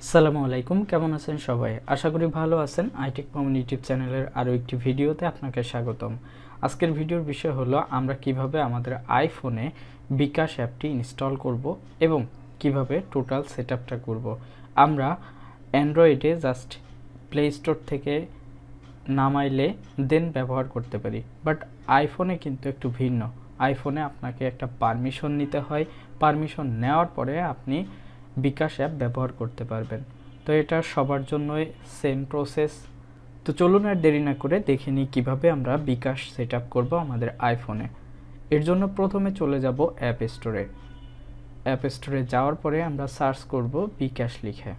আসসালামু আলাইকুম, কেমন আছেন সবাই? আশা করি ভালো আছেন। iTechMamun ইউটিউব চ্যানেলের আরও একটি ভিডিওতে আপনাকে স্বাগতম। আজকের ভিডিওর বিষয় হলো আমরা কিভাবে আমাদের আইফোনে বিকাশ অ্যাপটি ইনস্টল করব এবং কিভাবে টোটাল সেটআপটা করব। আমরা অ্যান্ড্রয়েডে জাস্ট প্লে স্টোর থেকে নামাইলে দেন ব্যবহার করতে পারি, বাট আইফোনে কিন্তু একটু ভিন্ন। আইফোনে আপনাকে একটা পারমিশন নিতে হয়, পারমিশন নেওয়ার পরে আপনি বিকাশ অ্যাপ ব্যবহার করতে পারবেন। তো এটা সবার জন্যই সেম প্রসেস। তো চলুন আর দেরি না করে দেখে নিই কীভাবে আমরা বিকাশ সেট আপ করবো আমাদের আইফোনে। এর জন্য প্রথমে চলে যাব অ্যাপ স্টোরে। অ্যাপ স্টোরে যাওয়ার পরে আমরা সার্চ করব বিকাশ লিখে।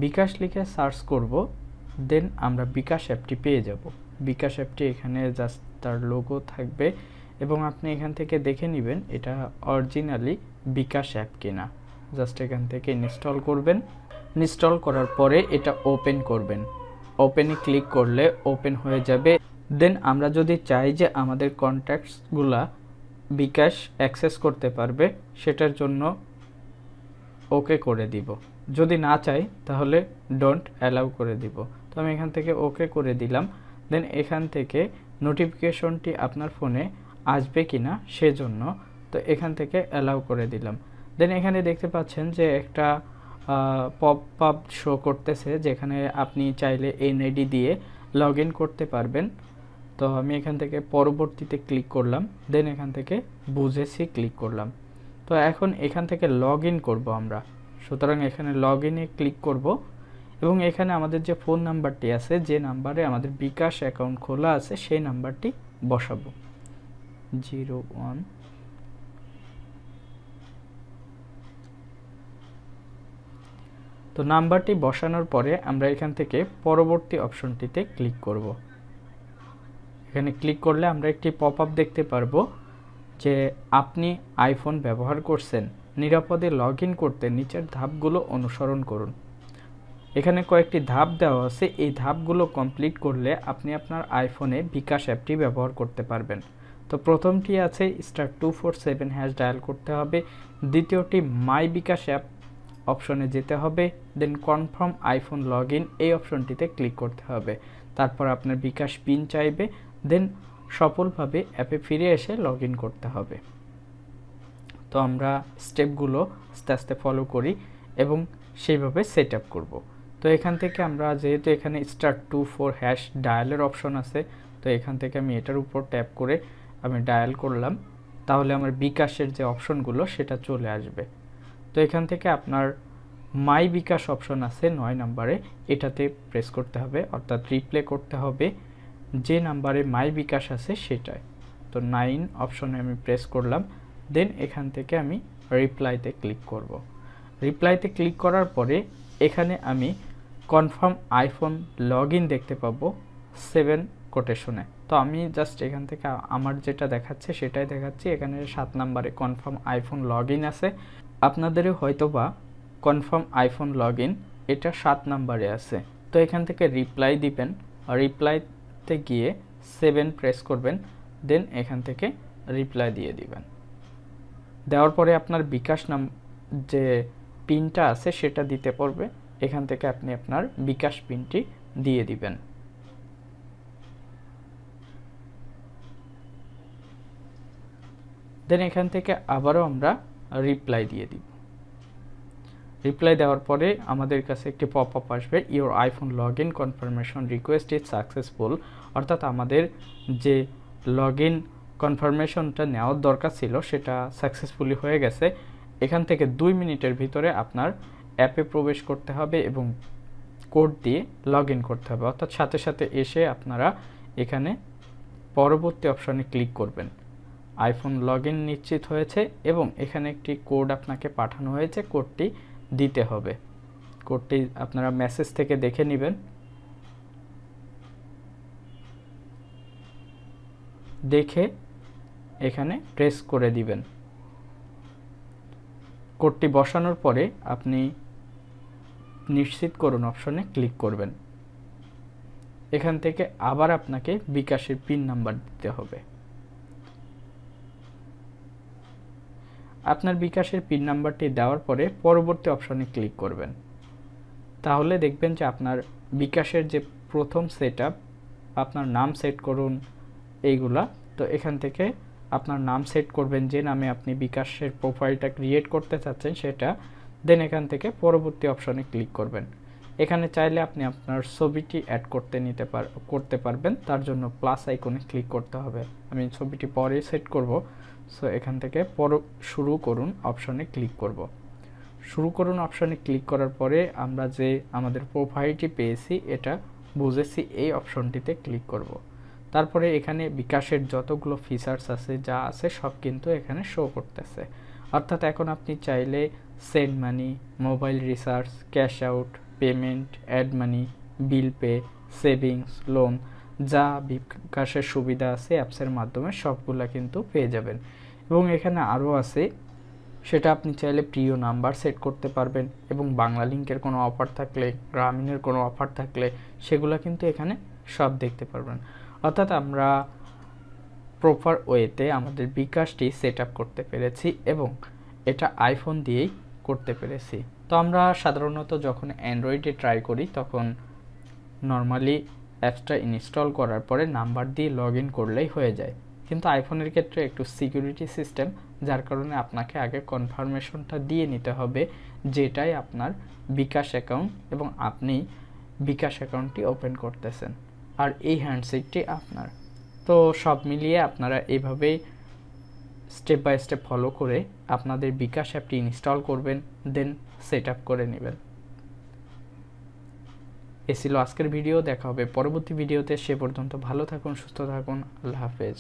বিকাশ লিখে সার্চ করব, দেন আমরা বিকাশ অ্যাপটি পেয়ে যাব। বিকাশ অ্যাপটি এখানে জাস্ট তার লোগো থাকবে এবং আপনি এখান থেকে দেখে নেবেন এটা অরিজিনালি বিকাশ অ্যাপ কিনা। জাস্ট এখান থেকে ইনস্টল করবেন। ইনস্টল করার পরে এটা ওপেন করবেন। ওপেনে ক্লিক করলে ওপেন হয়ে যাবে। দেন আমরা যদি চাই যে আমাদের কন্ট্যাক্টসগুলা বিকাশ অ্যাক্সেস করতে পারবে, সেটার জন্য ওকে করে দিব। যদি না চাই তাহলে ডোন্ট অ্যালাউ করে দিব। তো আমি এখান থেকে ওকে করে দিলাম। দেন এখান থেকে নোটিফিকেশনটি আপনার ফোনে আসবে কিনা সেজন্য তো এখান থেকে অ্যালাউ করে দিলাম। দেন এখানে দেখতে পাচ্ছেন যে একটা পপ আপ শো করতেছে, যেখানে আপনি চাইলে এনআইডি দিয়ে লগ ইন করতে পারবেন। তো আমি এখান থেকে পরবর্তীতে ক্লিক করলাম। দেন এখান থেকে বুঝেছি ক্লিক করলাম। তো এখন এখান থেকে লগ ইন করবো আমরা। সুতরাং এখানে লগ ইনে ক্লিক করব এবং এখানে আমাদের যে ফোন নাম্বারটি আছে, যে নাম্বারে আমাদের বিকাশ অ্যাকাউন্ট খোলা আছে, সেই নাম্বারটি বসাবো 01। তো নাম্বারটি বসানোর পরে আমরা এখান থেকে পরবর্তী অপশনটিতে ক্লিক করব। এখানে ক্লিক করলে আমরা একটি পপ আপ দেখতে পারবো যে আপনি আইফোন ব্যবহার করছেন, নিরাপদে লগ ইন করতে নিচের ধাপগুলো অনুসরণ করুন। এখানে কয়েকটি ধাপ দেওয়া আছে। এই ধাপগুলো কমপ্লিট করলে আপনি আপনার আইফোনে বিকাশ অ্যাপটি ব্যবহার করতে পারবেন। তো প্রথমটি আছে *247# ডায়াল করতে হবে। দ্বিতীয়টি মাই বিকাশ অ্যাপ অপশনে যেতে হবে। দেন কনফার্ম আইফোন লগ ইন এই অপশনটিতে ক্লিক করতে হবে। তারপর আপনার বিকাশ পিন চাইবে। দেন সফলভাবে অ্যাপে ফিরে এসে লগ ইন করতে হবে। তো আমরা স্টেপগুলো আস্তে আস্তে ফলো করি এবং সেইভাবে সেট আপ করবো। তো এখান থেকে আমরা যেহেতু এখানে *24# ডায়ালের অপশন আছে, তো এখান থেকে আমি এটার উপর ট্যাপ করে আমি ডায়াল করলাম, তাহলে আমার বিকাশের যে অপশনগুলো সেটা চলে আসবে। তো এখান থেকে আপনার মাই বিকাশ অপশন আছে 9 নম্বরে, এটাতে প্রেস করতে হবে, অর্থাৎ রিপ্লে করতে হবে যে নাম্বারে মাই বিকাশ আছে সেটাই। তো 9 অপশনে আমি প্রেস করলাম। দেন এখান থেকে আমি রিপ্লাইতে ক্লিক করব। রিপ্লাইতে ক্লিক করার পরে এখানে আমি কনফার্ম আইফোন লগ ইন দেখতে পাবো 7 কোটেশনে। তো আমি জাস্ট এখান থেকে আমার যেটা দেখাচ্ছে সেটাই দেখাচ্ছি। এখানে 7 নম্বরে কনফার্ম আইফোন লগ ইন আছে। আপনাদেরও হয়তো বা কনফার্ম আইফোন লগ ইন এটা 7 নম্বরে আছে। তো এখান থেকে রিপ্লাই দিবেন। রিপ্লাইতে গিয়ে 7 প্রেস করবেন। দেন এখান থেকে রিপ্লাই দিয়ে দিবেন। দেওয়ার পরে আপনার বিকাশ নাম যে পিনটা আছে সেটা দিতে পারবে। এখান থেকে আপনি আপনার বিকাশ পিনটি দিয়ে দিবেন। দেন এখান থেকে আবারও আমরা রিপ্লাই দিয়ে দিব। রিপ্লাই দেওয়ার পরে আমাদের কাছে একটি পপ আপ আসবে, your iPhone log in confirmation request is successful. অর্থাৎ আমাদের যে লগ ইন কনফার্মেশনটা নেওয়ার দরকার ছিল সেটা সাকসেসফুলি হয়ে গেছে। এখান থেকে 2 মিনিটের ভিতরে আপনার অ্যাপে প্রবেশ করতে হবে এবং কোড দিয়ে লগ ইন করতে হবে। অর্থাৎ সাথে সাথে এসে আপনারা এখানে পরবর্তী অপশনে ক্লিক করবেন। আইফোন লগ ইন নিশ্চিত হয়েছে এবং এখানে একটি কোড আপনাকে পাঠানো হয়েছে, কোডটি দিতে হবে। কোডটি আপনারা মেসেজ থেকে দেখে নেবেন। দেখে এখানে প্রেস করে দিবেন। কোডটি বসানোর পরে আপনি নিশ্চিত করুন অপশনে ক্লিক করবেন। এখান থেকে আবার আপনাকে বিকাশের পিন নাম্বার দিতে হবে। আপনার বিকাশের পিন নাম্বারটি দেওয়ার পরে পরবর্তী অপশনে ক্লিক করবেন। তাহলে দেখবেন যে আপনার বিকাশের যে প্রথম সেটআপ, আপনার নাম সেট করুন এইগুলা, তো এখান থেকে আপনার নাম সেট করবেন যে নামে আপনি বিকাশের প্রোফাইলটা ক্রিয়েট করতে চাচ্ছেন সেটা, দেন এখান থেকে পরবর্তী অপশনে ক্লিক করবেন। এখানে চাইলে আপনি আপনার ছবিটি অ্যাড করতে পারবেন, তার জন্য প্লাস আইকনে ক্লিক করতে হবে। আমি ছবিটি পরে সেট করব, সো এখান থেকে শুরু করুন অপশনে ক্লিক করব। শুরু করুন অপশনে ক্লিক করার পরে আমরা যে আমাদের প্রোফাইলটি পেয়েছি এটা বুঝেছি, এই অপশনটিতে ক্লিক করব। তারপরে এখানে বিকাশের যতগুলো ফিচার্স আছে যা আছে সব কিন্তু এখানে শো করতেছে। অর্থাৎ এখন আপনি চাইলে send money, mobile recharge, cash out, payment, add money, bill pay, savings, loan, যা বিকাশের সুবিধা আছে অ্যাপসের মাধ্যমে সবগুলা কিন্তু পেয়ে যাবেন। এবং এখানে আরও আছে, সেটা আপনি চাইলে প্রিয় নাম্বার সেট করতে পারবেন, এবং বাংলা লিঙ্কের কোনো অফার থাকলে, গ্রামীণের কোনো অফার থাকলে সেগুলো কিন্তু এখানে সব দেখতে পারবেন। অর্থাৎ আমরা প্রপার ওয়েতে আমাদের বিকাশটি সেট আপ করতে পেরেছি এবং এটা আইফোন দিয়েই করতে পেরেছি। তো আমরা সাধারণত যখন অ্যান্ড্রয়েডে ট্রাই করি তখন নর্মালি অ্যাপসটা ইনস্টল করার পরে নাম্বার দিয়ে লগ ইন করলেই হয়ে যায়, কিন্তু আইফোনের ক্ষেত্রে একটু সিকিউরিটি সিস্টেম, যার কারণে আপনাকে আগে কনফার্মেশনটা দিয়ে নিতে হবে যেটাই আপনার বিকাশ অ্যাকাউন্ট এবং আপনি বিকাশ অ্যাকাউন্টটি ওপেন করতেছেন আর এই হ্যান্ডসেটটি আপনার। তো সব মিলিয়ে আপনারা এইভাবেই স্টেপ বাই স্টেপ ফলো করে আপনাদের বিকাশ অ্যাপটি ইনস্টল করবেন, দেন সেট আপ করে নেবেন। এ ছিল আজকের ভিডিও, দেখা হবে পরবর্তী ভিডিওতে। সে পর্যন্ত ভালো থাকুন, সুস্থ থাকুন, আল্লাহ হাফেজ।